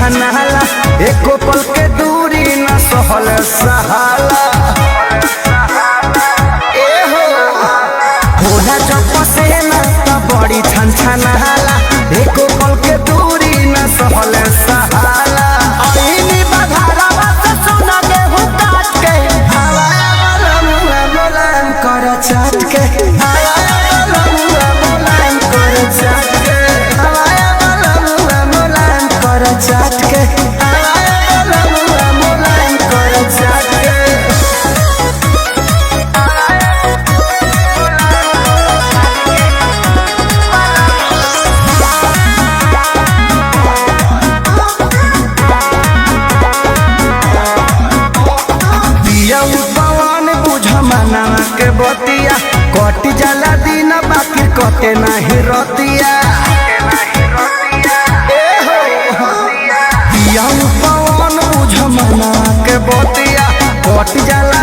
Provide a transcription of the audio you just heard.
छनाला एको पल के दूरी न सहल सहाला ए हो होला जब से न त बड़ी छनाला एको पल के दूरी न सहल सहाला आईनी बधारा बस सुना गेहूं काट के हवा वाला मुआ बोलान कर चाट के हवा वाला मुआ बोलान कर चाट के हवा वाला मुआ बोलान कर चाट के हवा वाला मुआ बोलान कर चाट के पवन बुझ मनावा के बतिया कट जाला दिन बाकी कटे नहीं रतिया पवन बुझ मनावा के बतिया कट जाला